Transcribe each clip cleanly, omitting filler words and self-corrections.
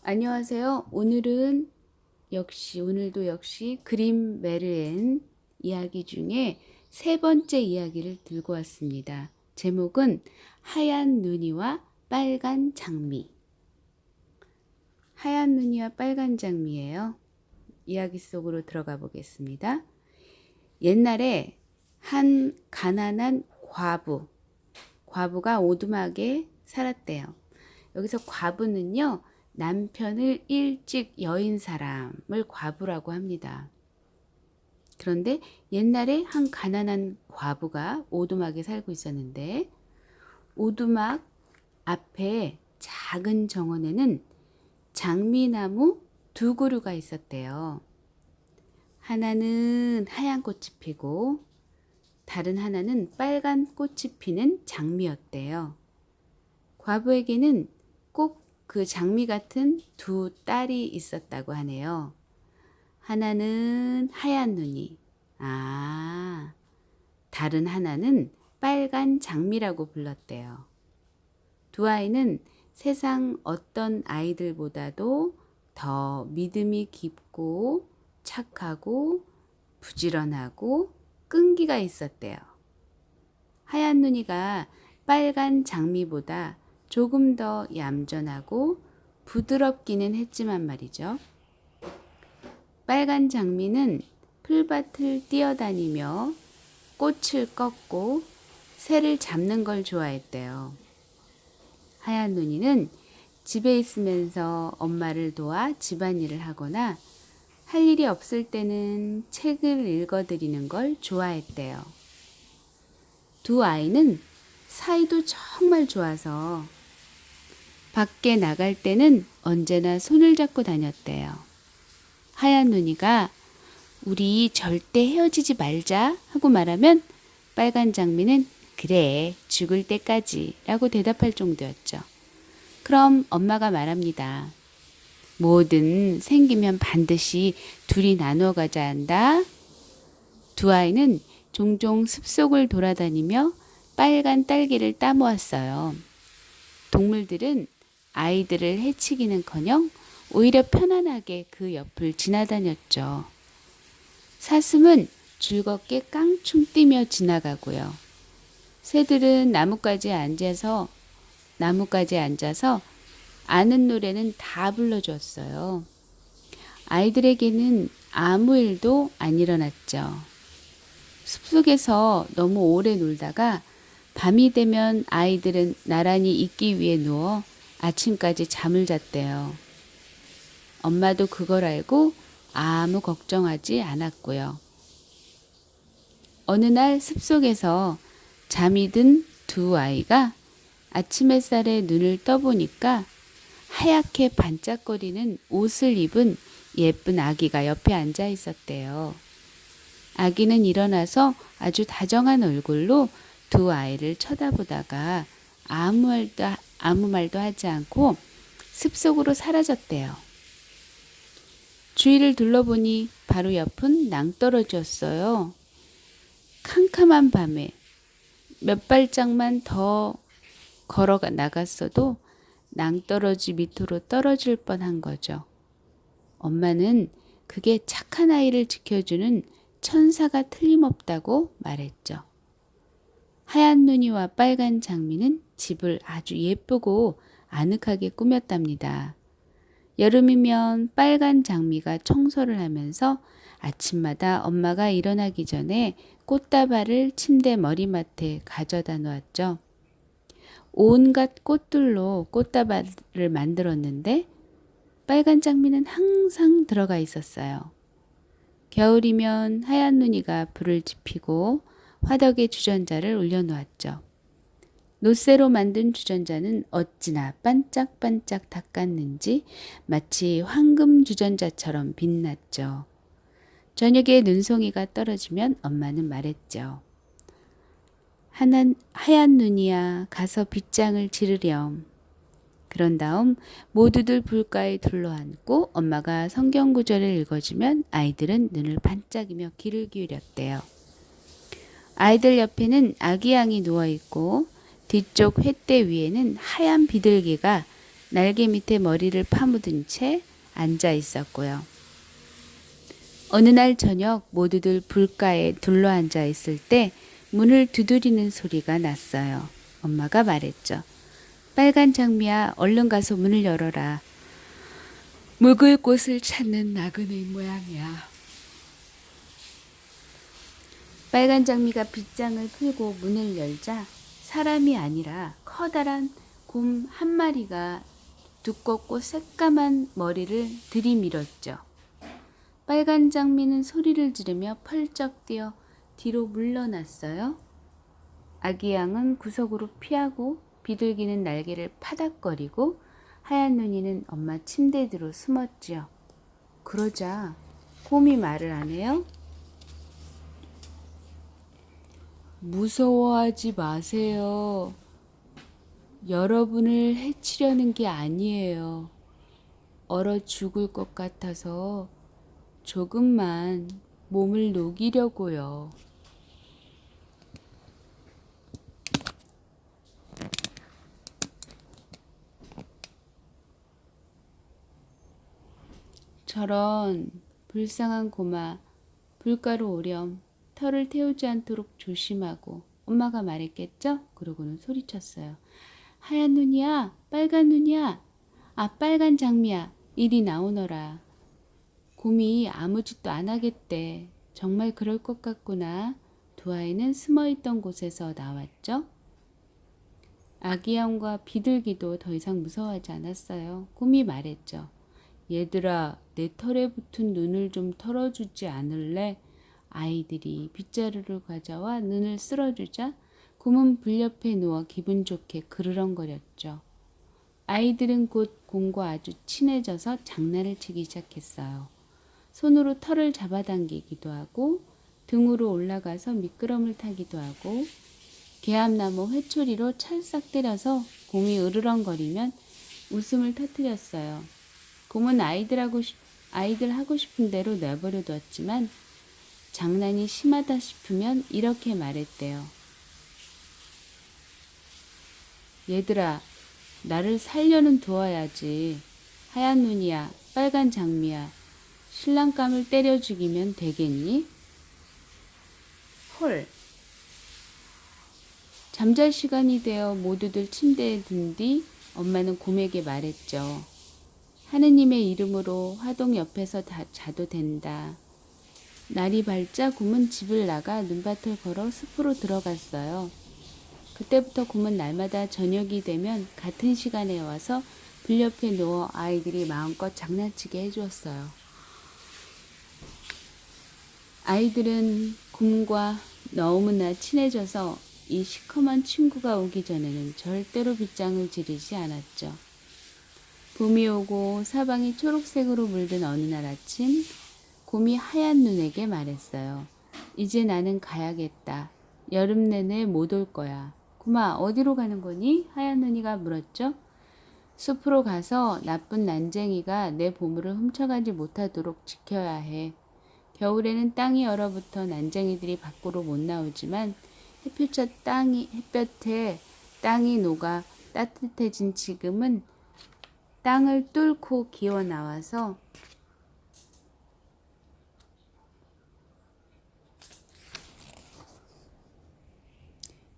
안녕하세요. 오늘도 역시 그림 메르엔 이야기 중에 세 번째 이야기를 들고 왔습니다. 제목은 하얀 눈이와 빨간 장미. 하얀 눈이와 빨간 장미예요. 이야기 속으로 들어가 보겠습니다. 옛날에 한 가난한 과부가 오두막에 살았대요. 여기서 과부는요, 남편을 일찍 여인 사람을 과부라고 합니다. 그런데 옛날에 한 가난한 과부가 오두막에 살고 있었는데, 오두막 앞에 작은 정원에는 장미나무 두 그루가 있었대요. 하나는 하얀 꽃이 피고 다른 하나는 빨간 꽃이 피는 장미였대요. 과부에게는 꼭 그 장미 같은 두 딸이 있었다고 하네요. 하나는 하얀 눈이, 다른 하나는 빨간 장미라고 불렀대요. 두 아이는 세상 어떤 아이들보다도 더 믿음이 깊고 착하고 부지런하고 끈기가 있었대요. 하얀 눈이가 빨간 장미보다 조금 더 얌전하고 부드럽기는 했지만 말이죠. 빨간 장미는 풀밭을 뛰어다니며 꽃을 꺾고 새를 잡는 걸 좋아했대요. 하얀 눈이는 집에 있으면서 엄마를 도와 집안일을 하거나 할 일이 없을 때는 책을 읽어드리는 걸 좋아했대요. 두 아이는 사이도 정말 좋아서 밖에 나갈 때는 언제나 손을 잡고 다녔대요. 하얀 눈이가 우리 절대 헤어지지 말자 하고 말하면 빨간 장미는 그래 죽을 때까지 라고 대답할 정도였죠. 그럼 엄마가 말합니다. 뭐든 생기면 반드시 둘이 나누어 가자 한다. 두 아이는 종종 숲속을 돌아다니며 빨간 딸기를 따모았어요. 동물들은 아이들을 해치기는커녕 오히려 편안하게 그 옆을 지나다녔죠. 사슴은 즐겁게 깡충 뛰며 지나가고요. 새들은 나뭇가지에 앉아서 아는 노래는 다 불러주었어요. 아이들에게는 아무 일도 안 일어났죠. 숲속에서 너무 오래 놀다가 밤이 되면 아이들은 나란히 있기 위해 누워 아침까지 잠을 잤대요. 엄마도 그걸 알고 아무 걱정하지 않았고요. 어느 날 숲속에서 잠이 든 두 아이가 아침 햇살에 눈을 떠보니까 하얗게 반짝거리는 옷을 입은 예쁜 아기가 옆에 앉아 있었대요. 아기는 일어나서 아주 다정한 얼굴로 두 아이를 쳐다보다가 아무 말도 하지 않고 숲속으로 사라졌대요. 주위를 둘러보니 바로 옆은 낭떠러지였어요. 캄캄한 밤에 몇 발짝만 더 걸어 나갔어도 낭떠러지 밑으로 떨어질 뻔한 거죠. 엄마는 그게 착한 아이를 지켜주는 천사가 틀림없다고 말했죠. 하얀 눈이와 빨간 장미는 집을 아주 예쁘고 아늑하게 꾸몄답니다. 여름이면 빨간 장미가 청소를 하면서 아침마다 엄마가 일어나기 전에 꽃다발을 침대 머리맡에 가져다 놓았죠. 온갖 꽃들로 꽃다발을 만들었는데 빨간 장미는 항상 들어가 있었어요. 겨울이면 하얀 눈이가 불을 지피고 화덕에 주전자를 올려놓았죠. 노쇠로 만든 주전자는 어찌나 반짝반짝 닦았는지 마치 황금 주전자처럼 빛났죠. 저녁에 눈송이가 떨어지면 엄마는 말했죠. 하얀 눈이야 가서 빗장을 지르렴. 그런 다음 모두들 불가에 둘러앉고 엄마가 성경 구절을 읽어주면 아이들은 눈을 반짝이며 귀를 기울였대요. 아이들 옆에는 아기 양이 누워있고 뒤쪽 횃대 위에는 하얀 비둘기가 날개 밑에 머리를 파묻은 채 앉아 있었고요. 어느 날 저녁 모두들 불가에 둘러앉아 있을 때 문을 두드리는 소리가 났어요. 엄마가 말했죠. 빨간 장미야, 얼른 가서 문을 열어라. 묵을 곳을 찾는 나그네 모양이야. 빨간 장미가 빗장을 풀고 문을 열자 사람이 아니라 커다란 곰 한 마리가 두껍고 새까만 머리를 들이밀었죠. 빨간 장미는 소리를 지르며 펄쩍 뛰어 뒤로 물러났어요. 아기 양은 구석으로 피하고 비둘기는 날개를 파닥거리고 하얀 눈이는 엄마 침대 뒤로 숨었지요. 그러자 곰이 말을 하네요. 무서워하지 마세요. 여러분을 해치려는 게 아니에요. 얼어 죽을 것 같아서 조금만 몸을 녹이려고요. 저런 불쌍한 고마, 불가로 오렴. 털을 태우지 않도록 조심하고. 엄마가 말했겠죠? 그러고는 소리쳤어요. 하얀 눈이야, 빨간 눈이야, 빨간 장미야, 이리 나오너라. 곰이 아무 짓도 안 하겠대. 정말 그럴 것 같구나. 두 아이는 숨어있던 곳에서 나왔죠. 아기 양과 비둘기도 더 이상 무서워하지 않았어요. 곰이 말했죠. 얘들아, 내 털에 붙은 눈을 좀 털어주지 않을래? 아이들이 빗자루를 가져와 눈을 쓸어주자 곰은 불 옆에 누워 기분 좋게 그르렁거렸죠. 아이들은 곧 곰과 아주 친해져서 장난을 치기 시작했어요. 손으로 털을 잡아당기기도 하고 등으로 올라가서 미끄럼을 타기도 하고 개암나무 회초리로 찰싹 때려서 곰이 으르렁거리면 웃음을 터뜨렸어요. 곰은 아이들 하고 싶은 대로 내버려 두었지만 장난이 심하다 싶으면 이렇게 말했대요. 얘들아, 나를 살려는 두어야지. 하얀 눈이야, 빨간 장미야, 신랑감을 때려 죽이면 되겠니? 헐. 잠잘 시간이 되어 모두들 침대에 든 뒤 엄마는 곰에게 말했죠. 하느님의 이름으로 화동 옆에서 다 자도 된다. 날이 밝자 곰은 집을 나가 눈밭을 걸어 숲으로 들어갔어요. 그때부터 곰은 날마다 저녁이 되면 같은 시간에 와서 불 옆에 누워 아이들이 마음껏 장난치게 해주었어요. 아이들은 곰과 너무나 친해져서 이 시커먼 친구가 오기 전에는 절대로 빗장을 지르지 않았죠. 봄이 오고 사방이 초록색으로 물든 어느 날 아침, 곰이 하얀 눈에게 말했어요. 이제 나는 가야겠다. 여름 내내 못 올 거야. 곰아, 어디로 가는 거니? 하얀 눈이가 물었죠. 숲으로 가서 나쁜 난쟁이가 내 보물을 훔쳐가지 못하도록 지켜야 해. 겨울에는 땅이 얼어붙어 난쟁이들이 밖으로 못 나오지만 햇볕에 땅이 녹아 따뜻해진 지금은 땅을 뚫고 기어 나와서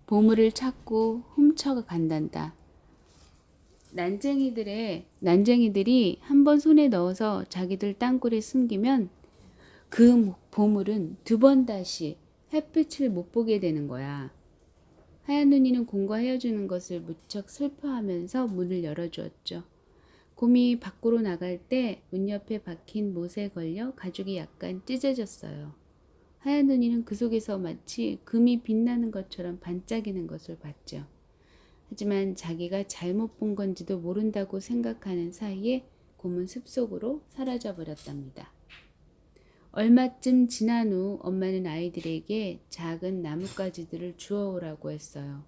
보물을 찾고 훔쳐 간단다. 난쟁이들이 한번 손에 넣어서 자기들 땅굴에 숨기면 그 보물은 두 번 다시 햇빛을 못 보게 되는 거야. 하얀 눈이는 곰과 헤어지는 것을 무척 슬퍼하면서 문을 열어주었죠. 곰이 밖으로 나갈 때 문 옆에 박힌 못에 걸려 가죽이 약간 찢어졌어요. 하얀 눈이는 그 속에서 마치 금이 빛나는 것처럼 반짝이는 것을 봤죠. 하지만 자기가 잘못 본 건지도 모른다고 생각하는 사이에 곰은 숲속으로 사라져 버렸답니다. 얼마쯤 지난 후 엄마는 아이들에게 작은 나뭇가지들을 주워오라고 했어요.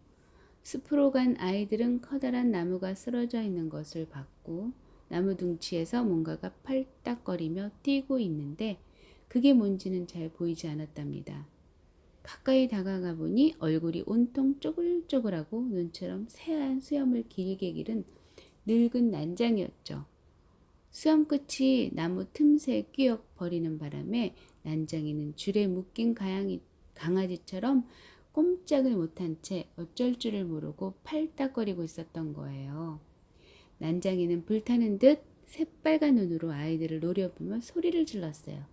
숲으로 간 아이들은 커다란 나무가 쓰러져 있는 것을 봤고 나무 둥치에서 뭔가가 팔딱거리며 뛰고 있는데 그게 뭔지는 잘 보이지 않았답니다. 가까이 다가가 보니 얼굴이 온통 쪼글쪼글하고 눈처럼 새하얀 수염을 길게 기른 늙은 난장이었죠. 수염 끝이 나무 틈새에 끼어 버리는 바람에 난장이는 줄에 묶인 강아지처럼 꼼짝을 못한 채 어쩔 줄을 모르고 팔딱거리고 있었던 거예요. 난장이는 불타는 듯 새빨간 눈으로 아이들을 노려보며 소리를 질렀어요.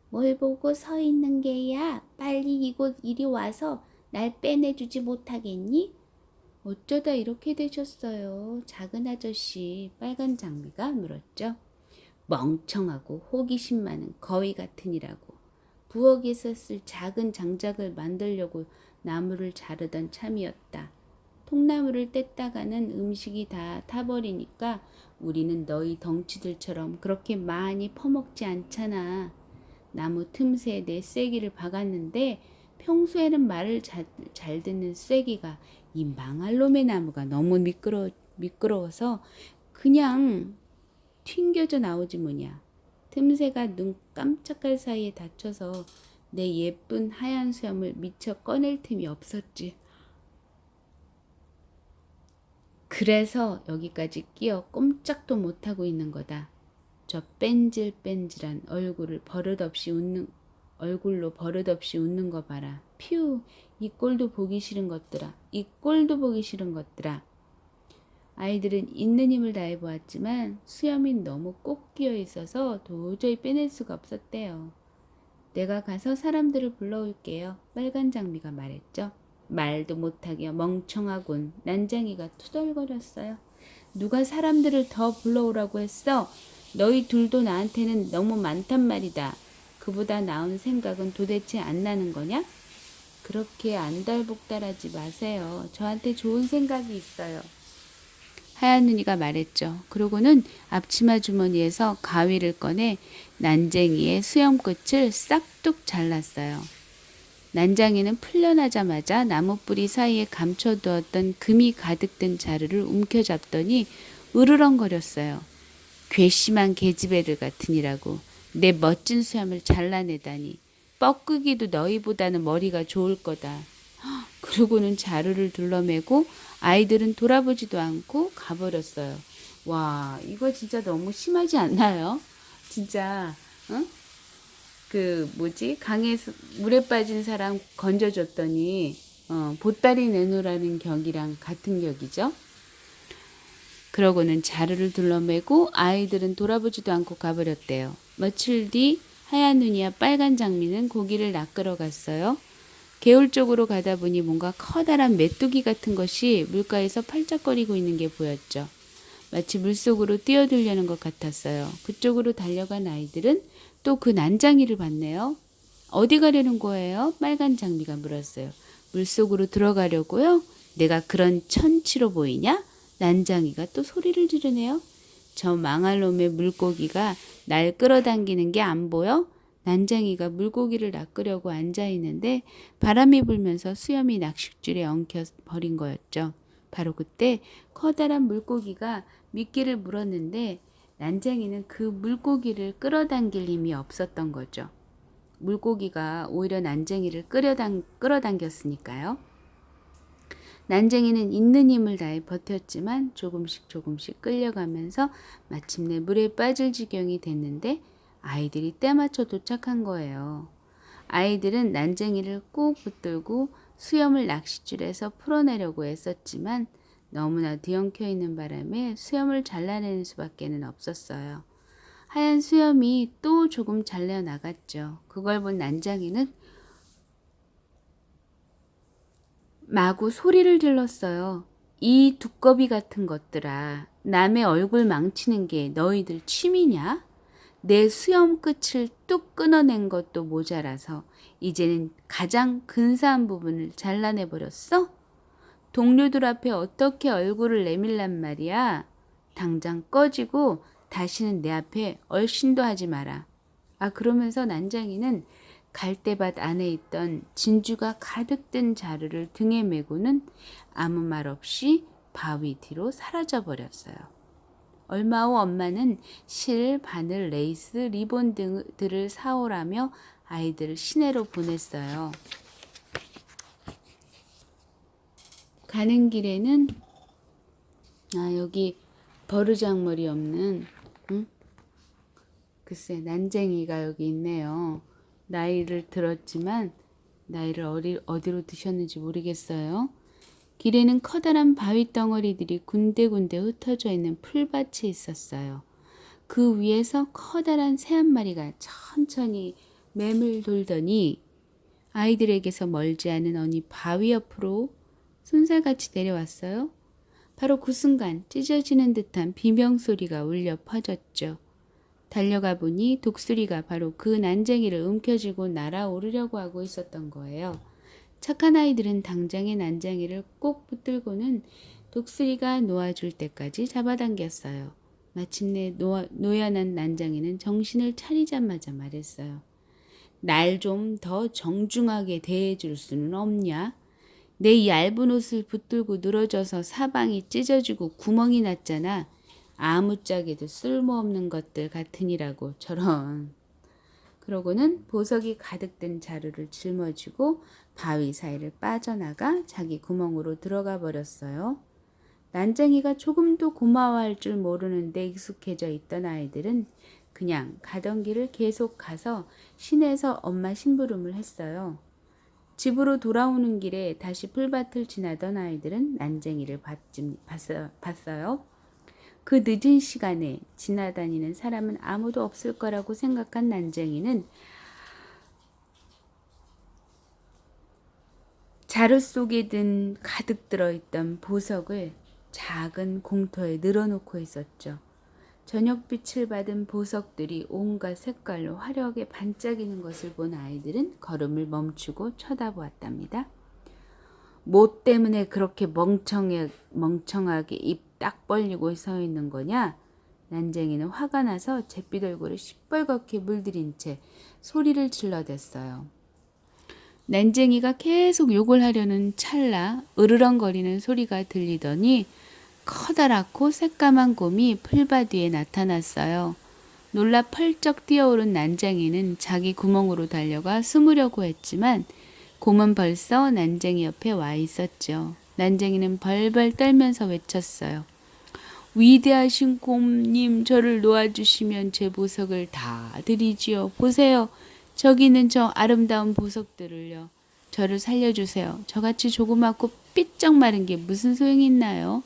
뭘 보고 서 있는 게야? 빨리 이곳 이리 와서 날 빼내주지 못하겠니? 어쩌다 이렇게 되셨어요? 작은 아저씨, 빨간 장미가 물었죠. 멍청하고 호기심 많은 거위 같으니라고. 부엌에서 쓸 작은 장작을 만들려고 나무를 자르던 참이었다. 통나무를 뗐다가는 음식이 다 타버리니까 우리는 너희 덩치들처럼 그렇게 많이 퍼먹지 않잖아. 나무 틈새에 내 쐐기를 박았는데 평소에는 말을 잘 듣는 쐐기가 이 망할 놈의 나무가 너무 미끄러워서 그냥 튕겨져 나오지 뭐냐. 틈새가 눈 깜짝할 사이에 닫혀서 내 예쁜 하얀 수염을 미처 꺼낼 틈이 없었지. 그래서 여기까지 끼어 꼼짝도 못하고 있는 거다. 저 뺀질뺀질한 얼굴로 버릇없이 웃는 거 봐라. 퓨, 이 꼴도 보기 싫은 것들아. 이 꼴도 보기 싫은 것들아. 아이들은 있는 힘을 다해 보았지만 수염이 너무 꼭 끼어 있어서 도저히 빼낼 수가 없었대요. 내가 가서 사람들을 불러올게요. 빨간 장미가 말했죠. 말도 못하게 멍청하군. 난장이가 투덜거렸어요. 누가 사람들을 더 불러오라고 했어? 너희 둘도 나한테는 너무 많단 말이다. 그보다 나은 생각은 도대체 안 나는 거냐? 그렇게 안달복달하지 마세요. 저한테 좋은 생각이 있어요. 하얀 눈이가 말했죠. 그러고는 앞치마 주머니에서 가위를 꺼내 난쟁이의 수염 끝을 싹둑 잘랐어요. 난장이는 풀려나자마자 나무뿌리 사이에 감춰두었던 금이 가득 든 자루를 움켜잡더니 으르렁거렸어요. 괘씸한 계집애들 같으니라고. 내 멋진 수염을 잘라내다니. 뻐꾸기도 너희보다는 머리가 좋을 거다. 그러고는 자루를 둘러매고 아이들은 돌아보지도 않고 가버렸어요. 와, 이거 진짜 너무 심하지 않나요? 진짜, 응? 강에서 물에 빠진 사람 건져줬더니, 보따리 내놓으라는 격이랑 같은 격이죠. 그러고는 자루를 둘러매고 아이들은 돌아보지도 않고 가버렸대요. 며칠 뒤 하얀 눈이와 빨간 장미는 고기를 낚으러 갔어요. 개울 쪽으로 가다 보니 뭔가 커다란 메뚜기 같은 것이 물가에서 팔짝거리고 있는 게 보였죠. 마치 물속으로 뛰어들려는 것 같았어요. 그쪽으로 달려간 아이들은 또 그 난장이를 봤네요. 어디 가려는 거예요? 빨간 장미가 물었어요. 물속으로 들어가려고요? 내가 그런 천치로 보이냐? 난장이가 또 소리를 지르네요. 저 망할 놈의 물고기가 날 끌어당기는 게 안 보여? 난장이가 물고기를 낚으려고 앉아있는데 바람이 불면서 수염이 낚싯줄에 엉켜 버린 거였죠. 바로 그때 커다란 물고기가 미끼를 물었는데 난장이는 그 물고기를 끌어당길 힘이 없었던 거죠. 물고기가 오히려 난쟁이를 끌어당겼으니까요. 난쟁이는 있는 힘을 다해 버텼지만 조금씩 끌려가면서 마침내 물에 빠질 지경이 됐는데 아이들이 때맞춰 도착한 거예요. 아이들은 난쟁이를 꼭 붙들고 수염을 낚싯줄에서 풀어내려고 애썼지만 너무나 뒤엉켜 있는 바람에 수염을 잘라내는 수밖에는 없었어요. 하얀 수염이 또 조금 잘려나갔죠. 그걸 본 난장이는 마구 소리를 질렀어요. 이 두꺼비 같은 것들아, 남의 얼굴 망치는 게 너희들 취미냐? 내 수염 끝을 뚝 끊어낸 것도 모자라서 이제는 가장 근사한 부분을 잘라내버렸어? 동료들 앞에 어떻게 얼굴을 내밀란 말이야? 당장 꺼지고 다시는 내 앞에 얼씬도 하지 마라. 그러면서 난장이는 갈대밭 안에 있던 진주가 가득 든 자루를 등에 메고는 아무 말 없이 바위 뒤로 사라져 버렸어요. 얼마 후 엄마는 실, 바늘, 레이스, 리본 등들을 사오라며 아이들을 시내로 보냈어요. 가는 길에는 여기 버르장머리 없는, 응? 글쎄, 난쟁이가 여기 있네요. 나이를 들었지만 나이를 어디로 드셨는지 모르겠어요. 길에는 커다란 바위 덩어리들이 군데군데 흩어져 있는 풀밭이 있었어요. 그 위에서 커다란 새 한 마리가 천천히 매물 돌더니 아이들에게서 멀지 않은 어느 바위 옆으로 손살같이 내려왔어요. 바로 그 순간 찢어지는 듯한 비명소리가 울려 퍼졌죠. 달려가 보니 독수리가 바로 그 난쟁이를 움켜쥐고 날아오르려고 하고 있었던 거예요. 착한 아이들은 당장의 난쟁이를 꼭 붙들고는 독수리가 놓아줄 때까지 잡아당겼어요. 마침내 노연한 난쟁이는 정신을 차리자마자 말했어요. 날 좀 더 정중하게 대해줄 수는 없냐? 내 얇은 옷을 붙들고 늘어져서 사방이 찢어지고 구멍이 났잖아. 아무짝에도 쓸모없는 것들 같으니라고 저런. 그러고는 보석이 가득 든 자루를 짊어지고 바위 사이를 빠져나가 자기 구멍으로 들어가 버렸어요. 난쟁이가 조금도 고마워할 줄 모르는데 익숙해져 있던 아이들은 그냥 가던 길을 계속 가서 시내에서 엄마 심부름을 했어요. 집으로 돌아오는 길에 다시 풀밭을 지나던 아이들은 난쟁이를 봤어요. 그 늦은 시간에 지나다니는 사람은 아무도 없을 거라고 생각한 난쟁이는 자루 속에 가득 들어있던 보석을 작은 공터에 늘어놓고 있었죠. 저녁빛을 받은 보석들이 온갖 색깔로 화려하게 반짝이는 것을 본 아이들은 걸음을 멈추고 쳐다보았답니다. 뭐 때문에 그렇게 멍청하게 입 딱 벌리고 서 있는 거냐? 난쟁이는 화가 나서 잿빛 얼굴을 시뻘겋게 물들인 채 소리를 질러댔어요. 난쟁이가 계속 욕을 하려는 찰나 으르렁거리는 소리가 들리더니 커다랗고 새까만 곰이 풀밭 위에 나타났어요. 놀라 펄쩍 뛰어오른 난쟁이는 자기 구멍으로 달려가 숨으려고 했지만 곰은 벌써 난쟁이 옆에 와 있었죠. 난쟁이는 벌벌 떨면서 외쳤어요. 위대하신 곰님, 저를 놓아주시면 제 보석을 다 드리지요. 보세요. 저기 있는 저 아름다운 보석들을요. 저를 살려주세요. 저같이 조그맣고 삐쩍 마른 게 무슨 소용이 있나요?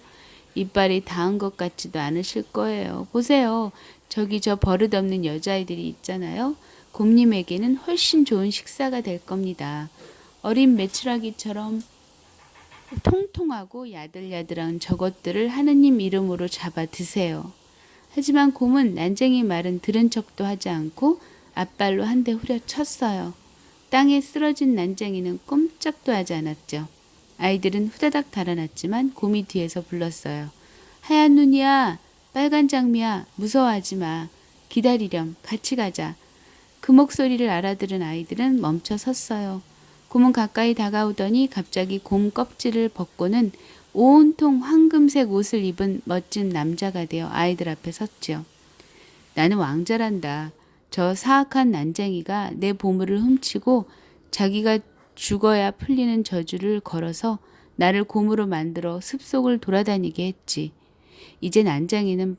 이빨이 닿은 것 같지도 않으실 거예요. 보세요. 저기 저 버릇없는 여자아이들이 있잖아요. 곰님에게는 훨씬 좋은 식사가 될 겁니다. 어린 메추라기처럼 통통하고 야들야들한 저것들을 하느님 이름으로 잡아 드세요. 하지만 곰은 난쟁이 말은 들은 척도 하지 않고 앞발로 한 대 후려쳤어요. 땅에 쓰러진 난쟁이는 꼼짝도 하지 않았죠. 아이들은 후다닥 달아났지만 곰이 뒤에서 불렀어요. 하얀 눈이야, 빨간 장미야, 무서워하지 마. 기다리렴, 같이 가자. 그 목소리를 알아들은 아이들은 멈춰 섰어요. 곰은 가까이 다가오더니 갑자기 곰 껍질을 벗고는 온통 황금색 옷을 입은 멋진 남자가 되어 아이들 앞에 섰죠. 나는 왕자란다. 저 사악한 난쟁이가 내 보물을 훔치고 자기가 죽어야 풀리는 저주를 걸어서 나를 곰으로 만들어 숲속을 돌아다니게 했지. 이제 난쟁이는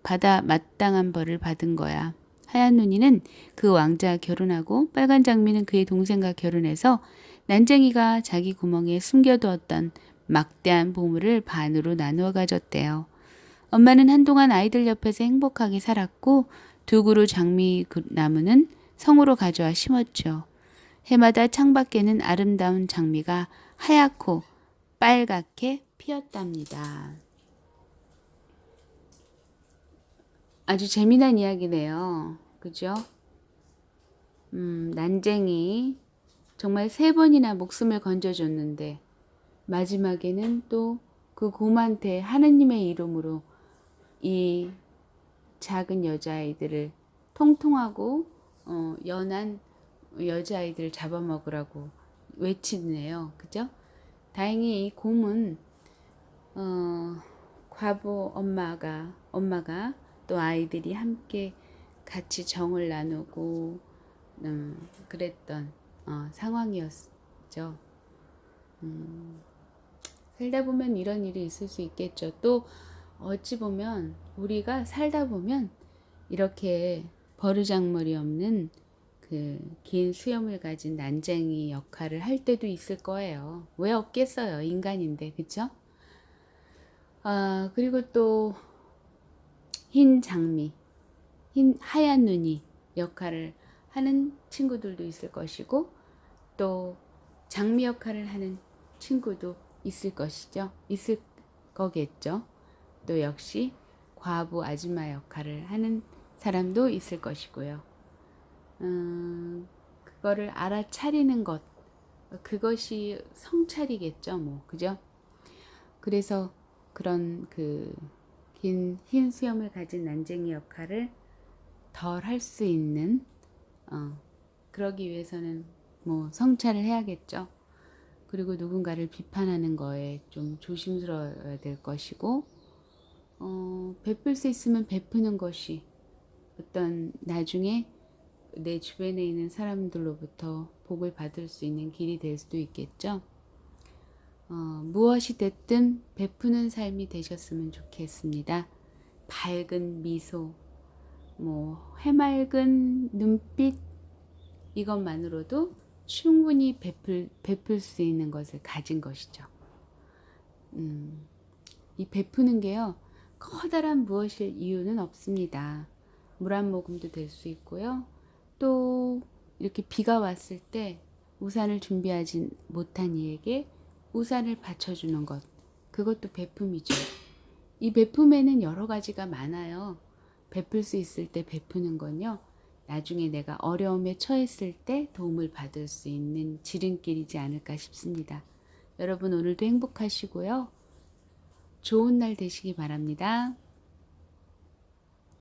받아 마땅한 벌을 받은 거야. 하얀 눈이는 그 왕자와 결혼하고 빨간 장미는 그의 동생과 결혼해서 난쟁이가 자기 구멍에 숨겨두었던 막대한 보물을 반으로 나누어 가졌대요. 엄마는 한동안 아이들 옆에서 행복하게 살았고 두 그루 장미나무는 성으로 가져와 심었죠. 해마다 창밖에는 아름다운 장미가 하얗고 빨갛게 피었답니다. 아주 재미난 이야기네요. 그죠? 난쟁이 정말 3번이나 목숨을 건져줬는데 마지막에는 또 그 곰한테 하느님의 이름으로 이 작은 여자아이들을 통통하고 연한 여자아이들을 잡아먹으라고 외치네요. 그죠? 다행히 이 곰은 과부 엄마가 또 아이들이 함께 같이 정을 나누고 그랬던 상황이었죠. 살다 보면 이런 일이 있을 수 있겠죠. 또 어찌 보면 우리가 살다 보면 이렇게 버르장머리 없는 그 긴 수염을 가진 난쟁이 역할을 할 때도 있을 거예요. 왜 없겠어요? 인간인데, 그쵸? 아, 그리고 또 흰 장미, 하얀 눈이 역할을 하는 친구들도 있을 것이고, 또 장미 역할을 하는 친구도 있을 것이죠. 있을 거겠죠. 또 역시 과부 아줌마 역할을 하는 사람도 있을 것이고요. 그거를 알아차리는 것, 그것이 성찰이겠죠, 뭐, 그죠? 그래서 그런 그 흰 수염을 가진 난쟁이 역할을 덜 할 수 있는, 그러기 위해서는 뭐 성찰을 해야겠죠. 그리고 누군가를 비판하는 거에 좀 조심스러워야 될 것이고, 베풀 수 있으면 베푸는 것이 어떤 나중에 내 주변에 있는 사람들로부터 복을 받을 수 있는 길이 될 수도 있겠죠. 무엇이 됐든 베푸는 삶이 되셨으면 좋겠습니다. 밝은 미소, 뭐 해맑은 눈빛, 이것만으로도 충분히 베풀 수 있는 것을 가진 것이죠. 이 베푸는 게요, 커다란 무엇일 이유는 없습니다. 물 한 모금도 될 수 있고요. 또 이렇게 비가 왔을 때 우산을 준비하지 못한 이에게 우산을 받쳐주는 것, 그것도 베품이죠. 이 베품에는 여러 가지가 많아요. 베풀 수 있을 때 베푸는 건요, 나중에 내가 어려움에 처했을 때 도움을 받을 수 있는 지름길이지 않을까 싶습니다. 여러분 오늘도 행복하시고요. 좋은 날 되시기 바랍니다.